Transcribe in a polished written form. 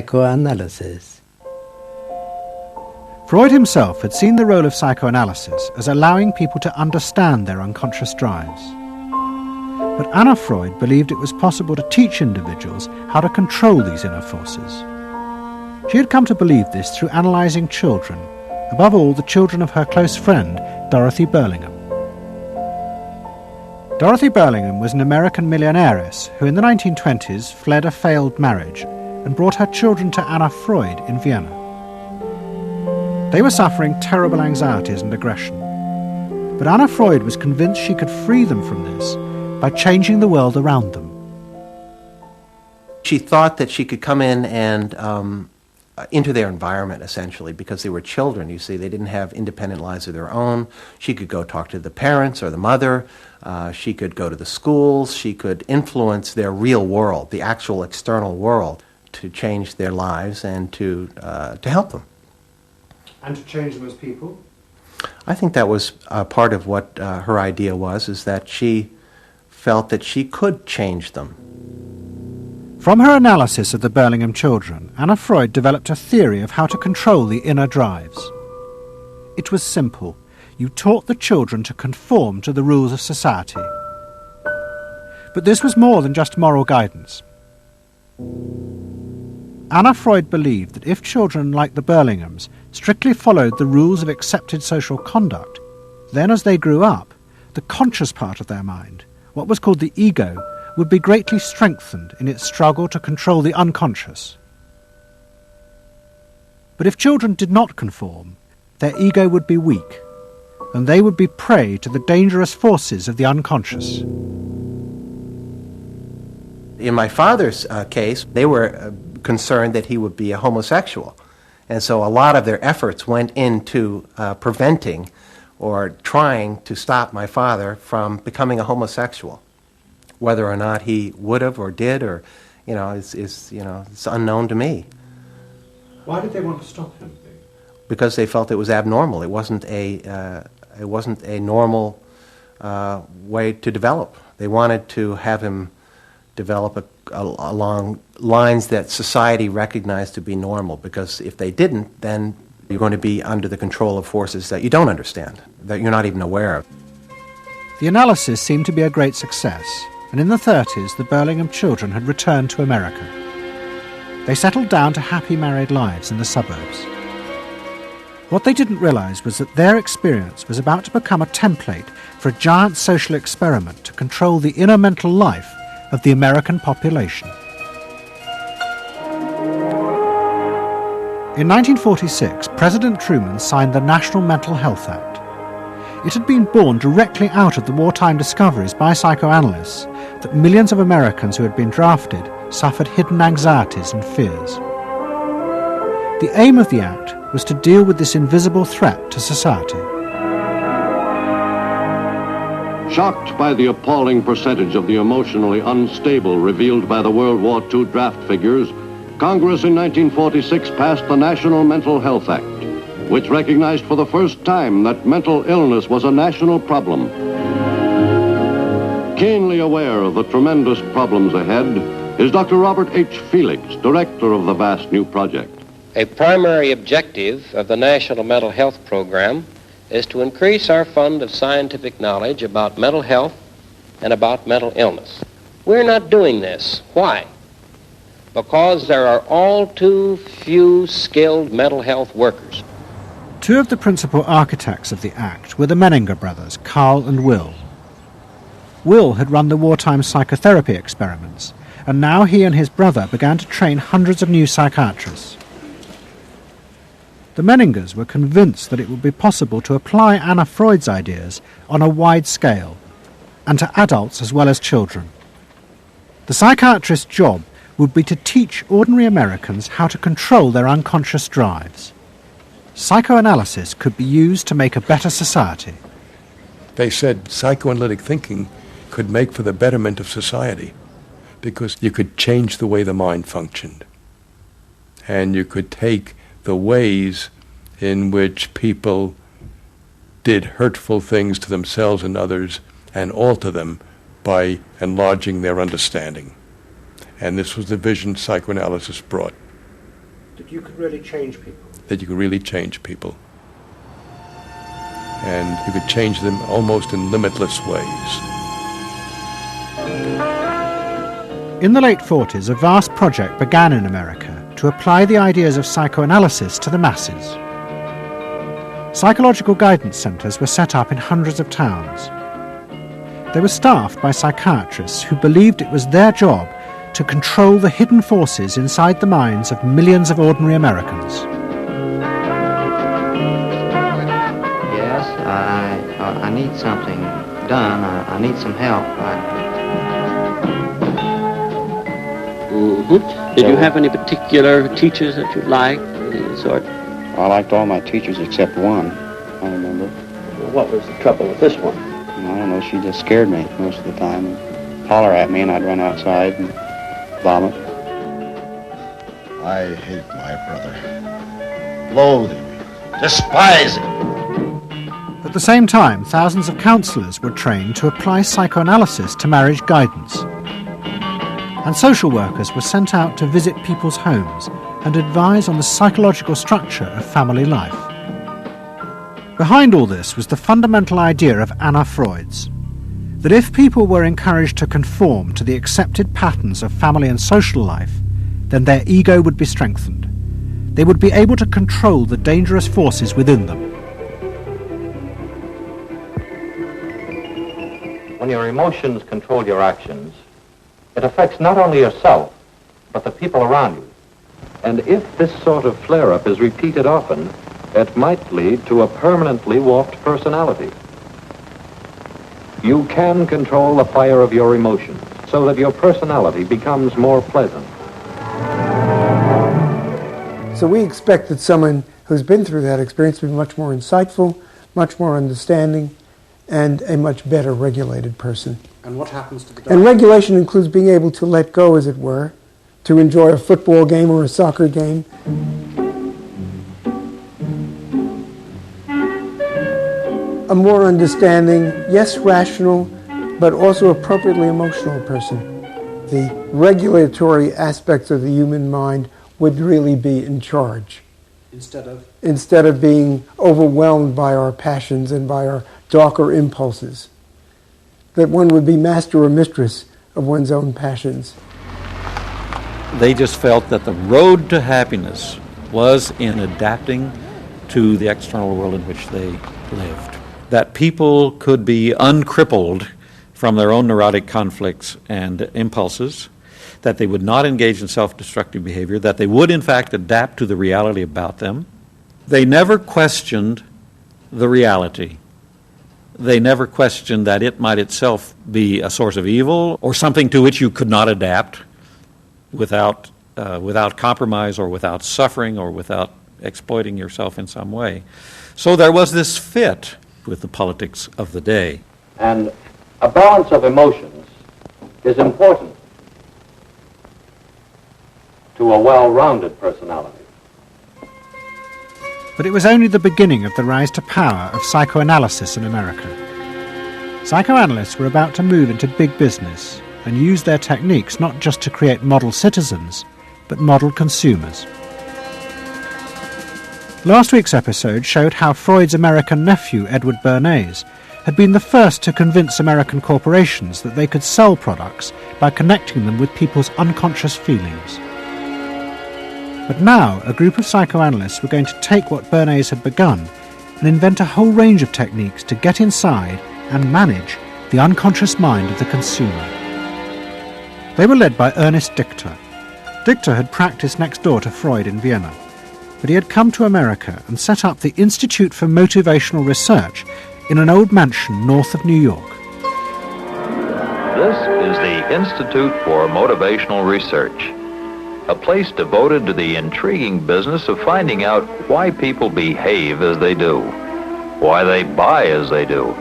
Psychoanalysis. Freud himself had seen the role of psychoanalysis as allowing people to understand their unconscious drives. But Anna Freud believed it was possible to teach individuals how to control these inner forces. She had come to believe this through analysing children, above all the children of her close friend, Dorothy Burlingham. Dorothy Burlingham was an American millionairess who in the 1920s fled a failed marriage and brought her children to Anna Freud in Vienna. They were suffering terrible anxieties and aggression, but Anna Freud was convinced she could free them from this by changing the world around them. She thought that she could come in and into their environment, essentially, because they were children, you see. They didn't have independent lives of their own. She could go talk to the parents or the mother. She could go to the schools. She could influence their real world, the actual external world, to change their lives and to help them. And to change them as people? I think that was part of what her idea was, is that she felt that she could change them. From her analysis of the Burlingham children, Anna Freud developed a theory of how to control the inner drives. It was simple. You taught the children to conform to the rules of society. But this was more than just moral guidance. Anna Freud believed that if children like the Burlinghams strictly followed the rules of accepted social conduct, then as they grew up, the conscious part of their mind, what was called the ego, would be greatly strengthened in its struggle to control the unconscious. But if children did not conform, their ego would be weak, and they would be prey to the dangerous forces of the unconscious. In my father's case, they were concerned that he would be a homosexual. And so a lot of their efforts went into preventing or trying to stop my father from becoming a homosexual. Whether or not he would have or did, or, it's unknown to me. Why did they want to stop him? Because they felt it was abnormal. It wasn't a normal way to develop. They wanted to have him develop along lines that society recognized to be normal, because if they didn't, then you're going to be under the control of forces that you don't understand, that you're not even aware of. The analysis seemed to be a great success, and in the 30s the Burlingham children had returned to America. They settled down to happy married lives in the suburbs. What they didn't realize was that their experience was about to become a template for a giant social experiment to control the inner mental life of the American population. In 1946, President Truman signed the National Mental Health Act. It had been born directly out of the wartime discoveries by psychoanalysts that millions of Americans who had been drafted suffered hidden anxieties and fears. The aim of the act was to deal with this invisible threat to society. Shocked by the appalling percentage of the emotionally unstable revealed by the World War II draft figures, Congress in 1946 passed the National Mental Health Act, which recognized for the first time that mental illness was a national problem. Keenly aware of the tremendous problems ahead is Dr. Robert H. Felix, director of the vast new project. A primary objective of the National Mental Health Program is to increase our fund of scientific knowledge about mental health and about mental illness. We're not doing this. Why? Because there are all too few skilled mental health workers. Two of the principal architects of the Act were the Menninger brothers, Carl and Will. Will had run the wartime psychotherapy experiments, and now he and his brother began to train hundreds of new psychiatrists. The Menningers were convinced that it would be possible to apply Anna Freud's ideas on a wide scale, and to adults as well as children. The psychiatrist's job would be to teach ordinary Americans how to control their unconscious drives. Psychoanalysis could be used to make a better society. They said psychoanalytic thinking could make for the betterment of society, because you could change the way the mind functioned. And you could take the ways in which people did hurtful things to themselves and others and alter them by enlarging their understanding. And this was the vision psychoanalysis brought. That you could really change people. That you could really change people. And you could change them almost in limitless ways. In the late 40s, a vast project began in America to apply the ideas of psychoanalysis to the masses. Psychological guidance centres were set up in hundreds of towns. They were staffed by psychiatrists who believed it was their job to control the hidden forces inside the minds of millions of ordinary Americans. Yes, I need something done. I need some help. Did you have any particular teachers that you liked, any sort? I liked all my teachers except one, I remember. Well, what was the trouble with this one? I don't know, she just scared me most of the time. And holler at me and I'd run outside and vomit. I hate my brother. Loathe him. Despise him. At the same time, thousands of counsellors were trained to apply psychoanalysis to marriage guidance. And social workers were sent out to visit people's homes and advise on the psychological structure of family life. Behind all this was the fundamental idea of Anna Freud's, that if people were encouraged to conform to the accepted patterns of family and social life, then their ego would be strengthened. They would be able to control the dangerous forces within them. When your emotions control your actions, it affects not only yourself, but the people around you. And if this sort of flare-up is repeated often, it might lead to a permanently warped personality. You can control the fire of your emotions so that your personality becomes more pleasant. So we expect that someone who's been through that experience to be much more insightful, much more understanding, and a much better regulated person. And what happens to the dog? And regulation includes being able to let go, as it were, to enjoy a football game or a soccer game. A more understanding, yes, rational, but also appropriately emotional person. The regulatory aspects of the human mind would really be in charge. Instead of being overwhelmed by our passions and by our darker impulses. That one would be master or mistress of one's own passions. They just felt that the road to happiness was in adapting to the external world in which they lived. That people could be uncrippled from their own neurotic conflicts and impulses, that they would not engage in self-destructive behavior, that they would in fact adapt to the reality about them. They never questioned the reality. They never questioned that it might itself be a source of evil or something to which you could not adapt without compromise or without suffering or without exploiting yourself in some way. So there was this fit with the politics of the day. And a balance of emotions is important to a well-rounded personality. But it was only the beginning of the rise to power of psychoanalysis in America. Psychoanalysts were about to move into big business and use their techniques not just to create model citizens, but model consumers. Last week's episode showed how Freud's American nephew, Edward Bernays, had been the first to convince American corporations that they could sell products by connecting them with people's unconscious feelings. But now, a group of psychoanalysts were going to take what Bernays had begun and invent a whole range of techniques to get inside and manage the unconscious mind of the consumer. They were led by Ernest Dichter. Dichter had practiced next door to Freud in Vienna, but he had come to America and set up the Institute for Motivational Research in an old mansion north of New York. This is the Institute for Motivational Research, a place devoted to the intriguing business of finding out why people behave as they do, why they buy as they do,